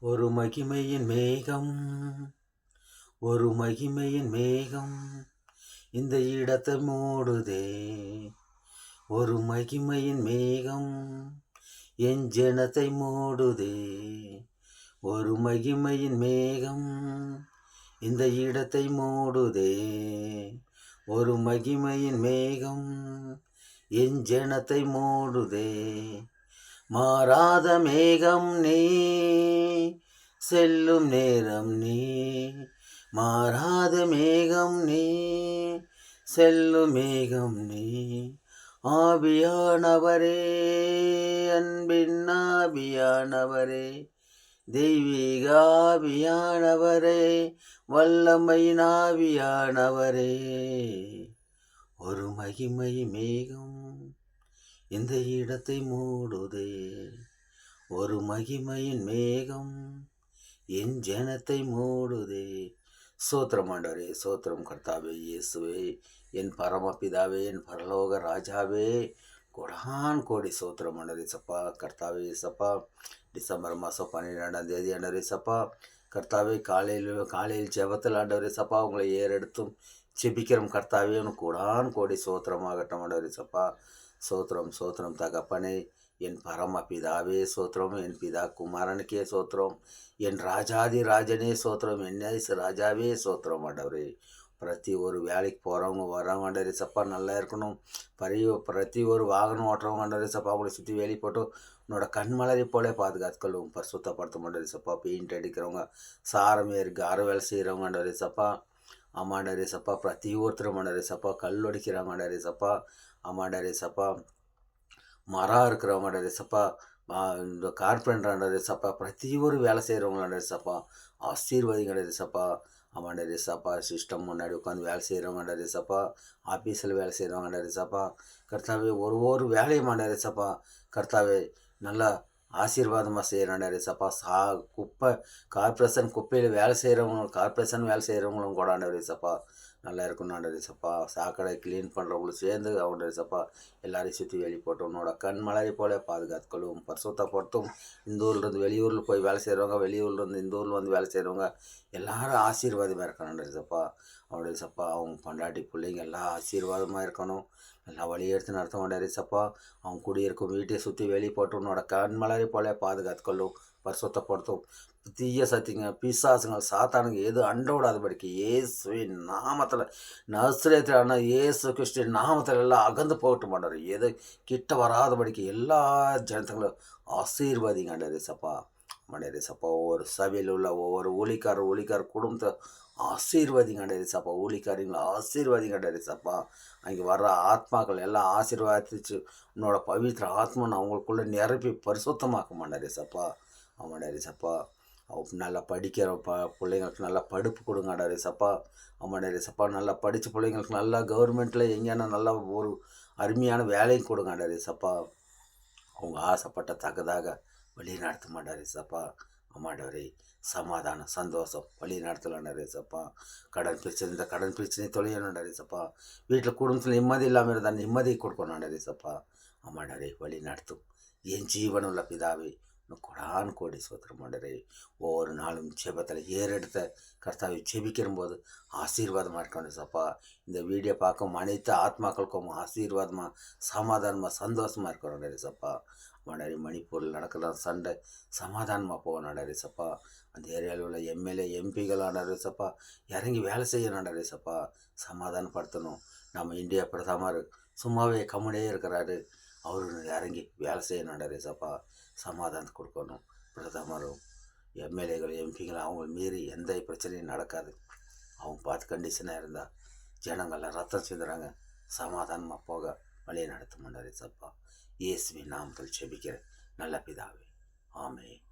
ஒரு மகிமையின் மேகம், ஒரு மகிமையின் மேகம் இந்த இடத்தை மூடுதே. ஒரு மகிமையின் மேகம் என் ஜனத்தை மூடுதே. ஒரு மகிமையின் மேகம் இந்த இடத்தை மூடுதே. ஒரு மகிமையின் மேகம் என் ஜனத்தை மூடுதே. மாறாத மேகம் நீ, செல்லும் நேரம் நீ. மாறாத மேகம் நீ, செல்லும் மேகம் நீ. ஆவியானவரே, அன்பின் ஆவியானவரே, தெய்வீக ஆவியானவரே, வல்லமையின் ஆவியானவரே. ஒரு மகிமை மேகம் இந்த இடத்தை மூடுதே. ஒரு மகிமையின் மேகம் என் ஜனத்தை மூடுதே. சோத்திரம் ஆண்டவரே, சோத்திரம் கர்த்தாவே, இயேசுவே, என் பரமபிதாவே, என் பரலோக ராஜாவே, கோடான் கோடி சோத்திரம் ஆண்டவரே சப்பா. கர்த்தாவே சப்பா, டிசம்பர் மாதம் 12ஆம் தேதி ஆண்டவரே சப்பா. கர்த்தாவே, காலையில் ஜெபத்தில் ஆண்டவரே சப்பா உங்களை ஏறெடுத்தும் செபிக்கிறோம் கர்த்தாவே. உனக்கு கோடான் கோடி சோத்திரமாகட்டும் ஆண்டவரே சப்பா. சோத்திரம் சோத்திரம் தகப்பனே, என் பரம பிதாவே சோத்திரம், என் பிதா குமாரனுக்கே சோத்திரம், என் ராஜாதி ராஜனே சோத்திரம், என் ராஜாவே சோத்திரம் ஆண்டவரே. பிரதி ஒரு வேலைக்கு போகிறவங்க வரவங்க ஆண்டவரே சப்பா நல்லா இருக்கணும். பிரதி ஒரு வாகனம் ஓட்டுறவங்க ஆண்டவரே சப்பா அவங்களை சுற்றி வேலி போட்டு உன்னோட கண்மலரை போலே பாதுகாத்துக்கொள்ளும். பரிசுத்தப்படுத்த ஆண்டவரே சப்பா. பெயிண்ட் அடிக்கிறவங்க, சாரம் ஏறி கார வேலை செய்கிறவங்க ஆண்டவரே சப்பா. ஆமாண்டரே சப்பா. பிரதி ஒருத்தரும் ஆண்டவரே சப்பா. கல் அடிக்கிறாங்க ஆண்டவரே சப்பா. ஆமாண்டரே சப்பா. மரம் இருக்கிறவங்க ஆண்டவரே சப்பா. இந்த கார்பெண்டர் ஆண்டவரே சப்பா. பிரதி ஒரு வேலை செய்கிறவங்க ஆண்டவரே சப்பா. ஆசீர்வாதிங்க ஆண்டவரே சப்பா. ஆமாண்டரே சப்பா. சிஸ்டம் முன்னாடி உட்காந்து வேலை செய்கிறவங்க ஆண்டவரே சப்பா. ஆஃபீஸில் வேலை செய்கிறவங்க ஆண்டவரே சப்பா. கர்த்தாவே, ஒரு வேலையும் ஆண்டவரே சப்பா. கர்த்தாவே, நல்லா ஆசீர்வாதமாக செய்கிறாண்டே சப்பா. கார்பரேஷன் குப்பையில் வேலை செய்கிறவங்களும், கார்பரேஷன் வேலை செய்கிறவங்களும் கூட ஆண்டவரே சப்பா நல்லா இருக்கணும் ஆண்டவரே சப்பா. சாக்கடை க்ளீன் பண்ணுறவங்களும் சேர்ந்து ஆண்டவரே சப்பா எல்லாரையும் சுற்றி வெளி போட்டு உன்னோட கண் மலரை போல பாதுகாத்துக்கொள்ளும். பரிசுத்தப்படுத்தும். இந்த ஊர்லேருந்து வெளியூரில் போய் வேலை செய்கிறவங்க, வெளியூர்லேருந்து இந்த ஊரில் வந்து வேலை செய்கிறவங்க எல்லாரும் ஆசீர்வாதமாக இருக்கணும் ஆண்டவரே சப்பா. அவனுடைய சப்பா அவங்க பொண்டாட்டி பிள்ளைங்க எல்லாம் ஆசீர்வாதமாக இருக்கணும். நல்லா வழி எடுத்து நடத்த ஆண்டவரே சப்பா. அவங்க குடியிருக்கும் வீட்டை சுற்றி வெளியே போட்டு உன்னோட கண்மலரை போல பாதுகாத்துக்கொள்ளும். பரிசுத்தப்படுத்தும். தீய சத்திங்க, பிசாசுங்கள், சாத்தானுங்க எது அண்ட விடாதபடிக்கு இயேசுவின் நாமத்தில், நஸ்ரேத்திலான இயேசு கிறிஸ்துவின் நாமத்தில் எல்லாம் அகந்து போகட்டு மாட்டார். எது கிட்ட வராதபடிக்கு எல்லா ஜனத்துங்களும் ஆசீர்வாதிங்க ஆண்டவரே சப்பா. ஆண்டவரே சப்பா. ஒவ்வொரு சபையில் உள்ள ஒவ்வொரு ஊழிக்கார குடும்பத்தை ஆசீர்வாதிங்க ஆண்டவரே சப்பா. ஊழிக்காரங்களை ஆசீர்வாதிங்க ஆண்டவரே சப்பா. அங்கே வர்ற ஆத்மாக்கள் எல்லாம் ஆசீர்வாதிச்சு உன்னோட பவித்திர ஆத்மான்னு அவங்களுக்குள்ளே நிரப்பி பரிசுத்தமாக்க ஆண்டவரே சப்பா. ஆமாண்டவரே சப்பா. நல்லா படிக்கிற பிள்ளைங்களுக்கு நல்லா படிப்பு கொடுங்க ஆண்டவரே சப்பா. ஆமாண்டவரே சப்பா. நல்லா படித்த பிள்ளைங்களுக்கு நல்லா கவர்மெண்ட்டில் எங்கேனா நல்லா ஒரு அருமையான வேலையும் கொடுங்க ஆண்டவரே சப்பா. அவங்க ஆசைப்பட்ட தக்கதாக வழி நடத்த மாட்டாரே சப்பா. ஆமாண்டவரே. சமாதானம், சந்தோஷம் வழி நடத்தலாண்டரே சப்பா. இந்த கடன் பிரச்சனை தொலையணுண்டரே சப்பா. வீட்டில் குடும்பத்தில் நிம்மதி இல்லாமல் இருந்தால் நிம்மதியை கொடுக்கணுண்டரே சப்பா. ஆமாண்டரே. வழி நடத்தும். என் ஜீவனுள்ள பிதாவே, கொடான் கோடி சோத்திரம் ஆண்டவரே. ஒவ்வொரு நாளும் ஜெபத்தில் ஏறெடுத்த கர்த்தாவை ஜெபிக்கிற போது ஆசீர்வாதமாக இருக்கணும் சப்பா. இந்த வீடியோ பார்க்கும் அனைத்து ஆத்மாக்களுக்கும் ஆசீர்வாதமாக, சமாதானமாக, சந்தோஷமாக இருக்கணும் சப்பா. ஆண்டவரே. மணிப்பூரில் நடக்கிற சண்டை சமாதானமாக போகணும் ஆண்டவரே சப்பா. அந்த ஏரியாவில் உள்ள எம்எல்ஏ எம்பிகள் ஆண்டவரே சப்பா இறங்கி வேலை செய்யணும் ஆண்டவரே சப்பா. சமாதானப்படுத்தணும். நம்ம இந்தியா பிரதமர் சும்மாவே கம்முனே இருக்கிறாரு. அவரு இறங்கி வேலை செய்யணும் ஆண்டவரே சப்பா. சமாதானத்தை கொடுக்கணும். பிரதமரும் எம்எல்ஏகள் எம்பிகளும் அவங்க மீறி எந்த பிரச்சனையும் நடக்காது. அவங்க பார்த்து கண்டிஷனாக இருந்தால் ஜனங்கள்லாம் ரத்தம் சிந்துறாங்க. சமாதானமாக போக வழியை நடத்த மாட்டாரே சப்பா. இயேசுவின் நாமத்தில் ஜெபிக்கிறேன் நல்ல பிதாவே. ஆமென்.